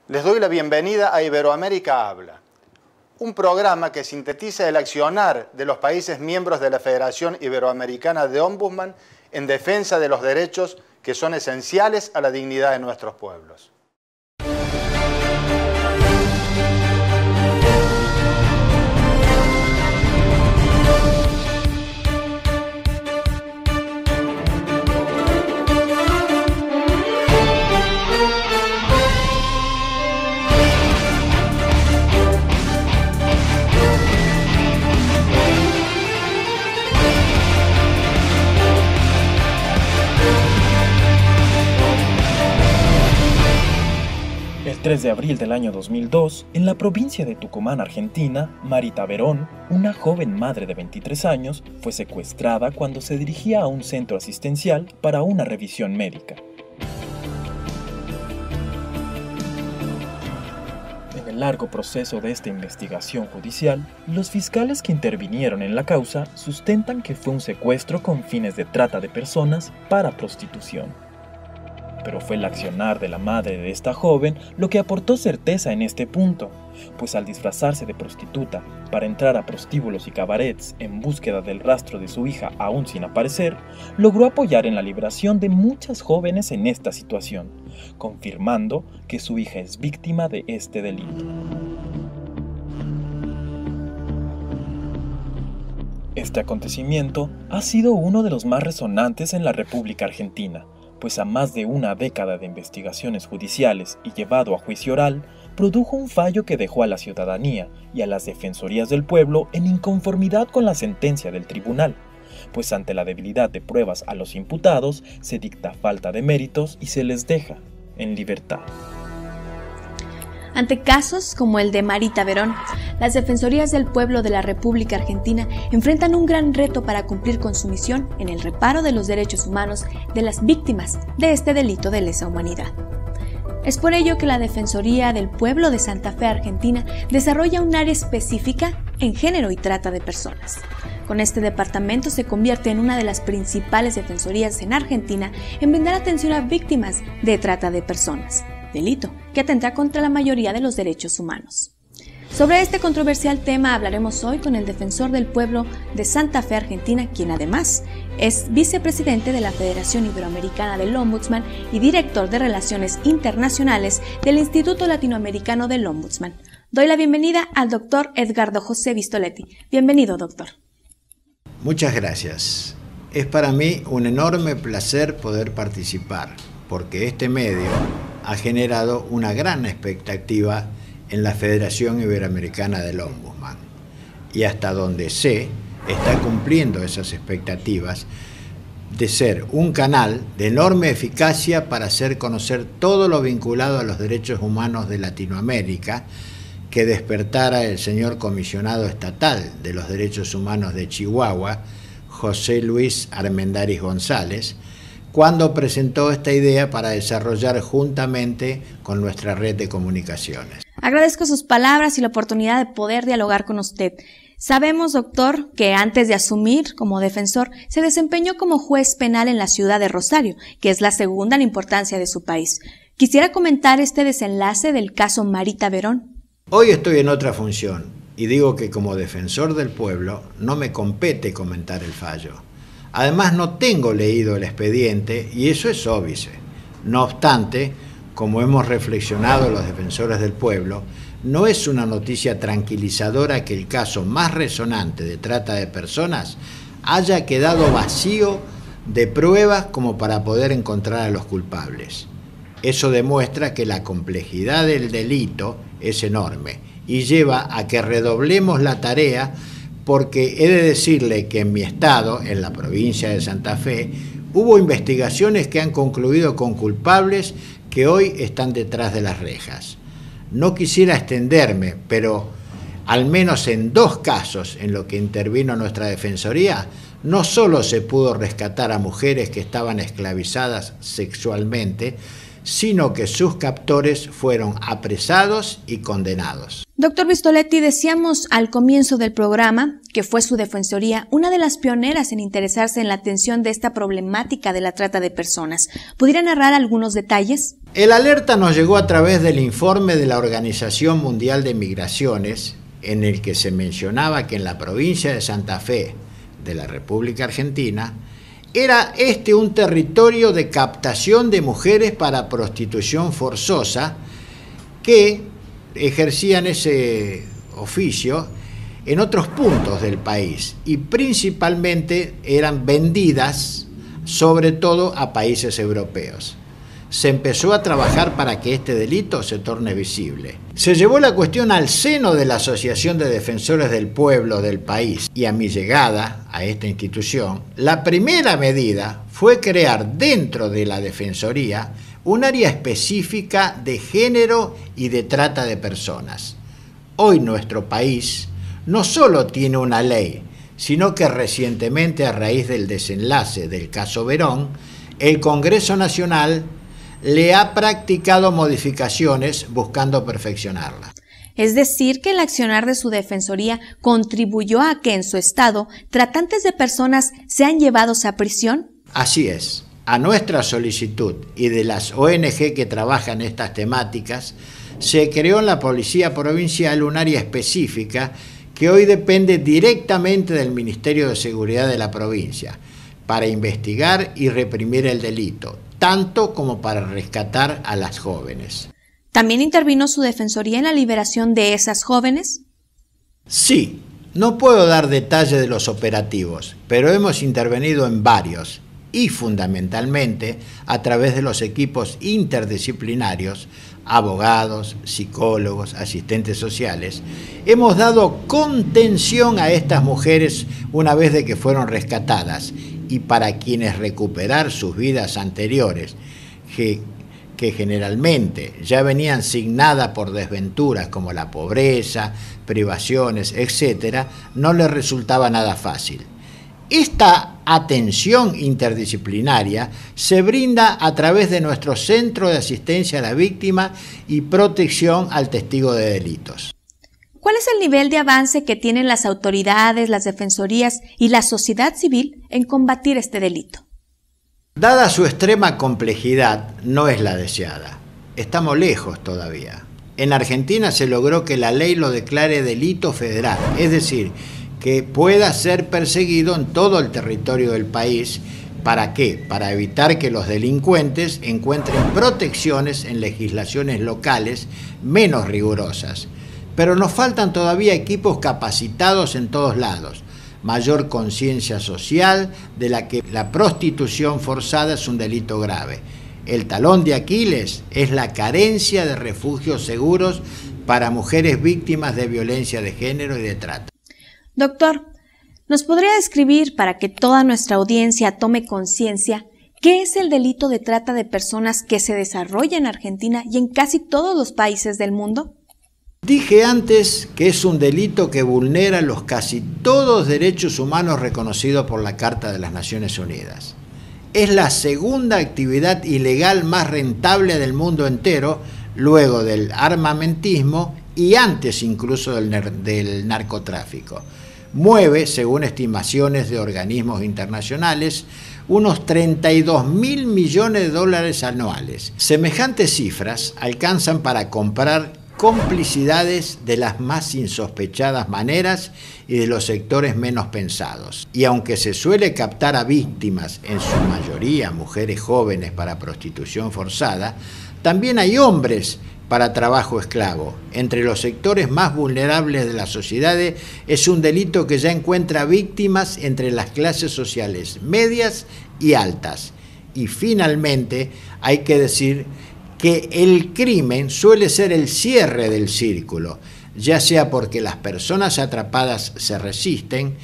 Les doy la bienvenida a Iberoamérica Habla, un programa que sintetiza el accionar de los países miembros de la Federación Iberoamericana de Ombudsman en defensa de los derechos que son esenciales a la dignidad de nuestros pueblos. El 3 de abril del año 2002, en la provincia de Tucumán, Argentina, Marita Verón, una joven madre de 23 años, fue secuestrada cuando se dirigía a un centro asistencial para una revisión médica. En el largo proceso de esta investigación judicial, los fiscales que intervinieron en la causa sustentan que fue un secuestro con fines de trata de personas para prostitución. Pero fue el accionar de la madre de esta joven lo que aportó certeza en este punto, pues al disfrazarse de prostituta para entrar a prostíbulos y cabarets en búsqueda del rastro de su hija aún sin aparecer, logró apoyar en la liberación de muchas jóvenes en esta situación, confirmando que su hija es víctima de este delito. Este acontecimiento ha sido uno de los más resonantes en la República Argentina, pues a más de una década de investigaciones judiciales y llevado a juicio oral, produjo un fallo que dejó a la ciudadanía y a las defensorías del pueblo en inconformidad con la sentencia del tribunal, pues ante la debilidad de pruebas a los imputados se dicta falta de méritos y se les deja en libertad. Ante casos como el de Marita Verón, las Defensorías del Pueblo de la República Argentina enfrentan un gran reto para cumplir con su misión en el reparo de los derechos humanos de las víctimas de este delito de lesa humanidad. Es por ello que la Defensoría del Pueblo de Santa Fe, Argentina, desarrolla un área específica en género y trata de personas. Con este departamento se convierte en una de las principales defensorías en Argentina en brindar atención a víctimas de trata de personas, delito que atenta contra la mayoría de los derechos humanos. Sobre este controversial tema hablaremos hoy con el defensor del pueblo de Santa Fe, Argentina, quien además es vicepresidente de la Federación Iberoamericana del Ombudsman y director de Relaciones Internacionales del Instituto Latinoamericano del Ombudsman. Doy la bienvenida al doctor Edgardo José Vistoletti. Bienvenido, doctor. Muchas gracias. Es para mí un enorme placer poder participar, porque este medio ha generado una gran expectativa en la Federación Iberoamericana del Ombudsman y hasta donde sé está cumpliendo esas expectativas de ser un canal de enorme eficacia para hacer conocer todo lo vinculado a los derechos humanos de Latinoamérica que despertara el señor comisionado estatal de los derechos humanos de Chihuahua, José Luis Armendáriz González, cuando presentó esta idea para desarrollar juntamente con nuestra red de comunicaciones. Agradezco sus palabras y la oportunidad de poder dialogar con usted. Sabemos, doctor, que antes de asumir como defensor, se desempeñó como juez penal en la ciudad de Rosario, que es la segunda en importancia de su país. Quisiera comentar este desenlace del caso Marita Verón. Hoy estoy en otra función y digo que como defensor del pueblo no me compete comentar el fallo. Además no tengo leído el expediente y eso es óbice. No obstante, como hemos reflexionado los defensores del pueblo, no es una noticia tranquilizadora que el caso más resonante de trata de personas haya quedado vacío de pruebas como para poder encontrar a los culpables. Eso demuestra que la complejidad del delito es enorme y lleva a que redoblemos la tarea, porque he de decirle que en mi estado, en la provincia de Santa Fe, hubo investigaciones que han concluido con culpables que hoy están detrás de las rejas. No quisiera extenderme, pero al menos en 2 casos en los que intervino nuestra Defensoría, no solo se pudo rescatar a mujeres que estaban esclavizadas sexualmente, sino que sus captores fueron apresados y condenados. Doctor Vistoletti, decíamos al comienzo del programa que fue su defensoría una de las pioneras en interesarse en la atención de esta problemática de la trata de personas. ¿Pudiera narrar algunos detalles? El alerta nos llegó a través del informe de la Organización Mundial de Migraciones, en el que se mencionaba que en la provincia de Santa Fe, de la República Argentina, era un territorio de captación de mujeres para prostitución forzosa que ejercían ese oficio en otros puntos del país y principalmente eran vendidas sobre todo a países europeos. Se empezó a trabajar para que este delito se torne visible. Se llevó la cuestión al seno de la Asociación de Defensores del Pueblo del país y a mi llegada a esta institución, la primera medida fue crear dentro de la Defensoría un área específica de género y de trata de personas. Hoy nuestro país no solo tiene una ley, sino que recientemente, a raíz del desenlace del caso Verón, el Congreso Nacional le ha practicado modificaciones buscando perfeccionarla. Es decir, que el accionar de su defensoría contribuyó a que en su estado tratantes de personas sean llevados a prisión. Así es. A nuestra solicitud y de las ONG que trabajan estas temáticas, se creó en la Policía Provincial un área específica que hoy depende directamente del Ministerio de Seguridad de la provincia para investigar y reprimir el delito, tanto como para rescatar a las jóvenes. ¿También intervino su defensoría en la liberación de esas jóvenes? Sí, no puedo dar detalle de los operativos, pero hemos intervenido en varios y fundamentalmente a través de los equipos interdisciplinarios, abogados, psicólogos, asistentes sociales, hemos dado contención a estas mujeres una vez de que fueron rescatadas y para quienes recuperar sus vidas anteriores, que generalmente ya venían signadas por desventuras como la pobreza, privaciones, etc., no les resultaba nada fácil. Esta atención interdisciplinaria se brinda a través de nuestro Centro de Asistencia a la Víctima y Protección al Testigo de Delitos. ¿Cuál es el nivel de avance que tienen las autoridades, las defensorías y la sociedad civil en combatir este delito? Dada su extrema complejidad, no es la deseada. Estamos lejos todavía. En Argentina se logró que la ley lo declare delito federal, es decir, que pueda ser perseguido en todo el territorio del país. ¿Para qué? Para evitar que los delincuentes encuentren protecciones en legislaciones locales menos rigurosas. Pero nos faltan todavía equipos capacitados en todos lados, mayor conciencia social de la que la prostitución forzada es un delito grave. El talón de Aquiles es la carencia de refugios seguros para mujeres víctimas de violencia de género y de trata. Doctor, ¿nos podría describir, para que toda nuestra audiencia tome conciencia, qué es el delito de trata de personas que se desarrolla en Argentina y en casi todos los países del mundo? Dije antes que es un delito que vulnera los casi todos derechos humanos reconocidos por la Carta de las Naciones Unidas. Es la segunda actividad ilegal más rentable del mundo entero, luego del armamentismo y antes incluso del narcotráfico. Mueve, según estimaciones de organismos internacionales, unos 32.000 millones de dólares anuales. Semejantes cifras alcanzan para comprar complicidades de las más insospechadas maneras y de los sectores menos pensados. Y aunque se suele captar a víctimas, en su mayoría mujeres jóvenes para prostitución forzada, también hay hombres para trabajo esclavo. Entre los sectores más vulnerables de la sociedad es un delito que ya encuentra víctimas entre las clases sociales medias y altas. Y finalmente hay que decir que el crimen suele ser el cierre del círculo, ya sea porque las personas atrapadas se resisten,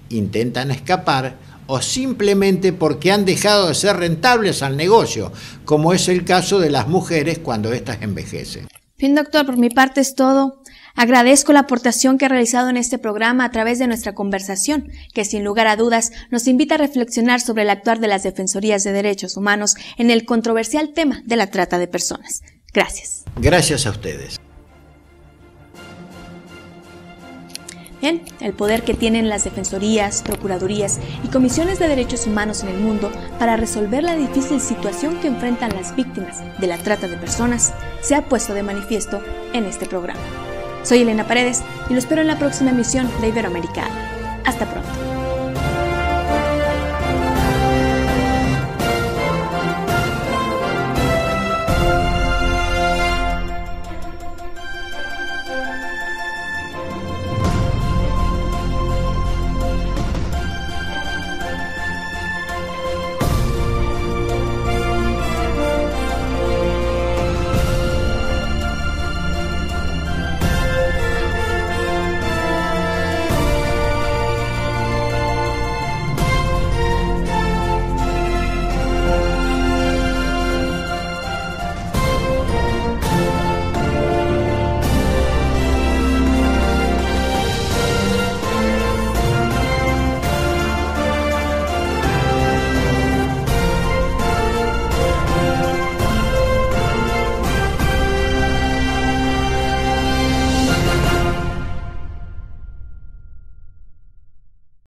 intentan escapar o simplemente porque han dejado de ser rentables al negocio, como es el caso de las mujeres cuando éstas envejecen. Bien, doctor, por mi parte es todo. Agradezco la aportación que ha realizado en este programa a través de nuestra conversación, que sin lugar a dudas nos invita a reflexionar sobre el actuar de las Defensorías de Derechos Humanos en el controversial tema de la trata de personas. Gracias. Gracias a ustedes. Bien, el poder que tienen las defensorías, procuradurías y comisiones de derechos humanos en el mundo para resolver la difícil situación que enfrentan las víctimas de la trata de personas se ha puesto de manifiesto en este programa. Soy Elena Paredes y lo espero en la próxima emisión de Iberoamérica. Hasta pronto.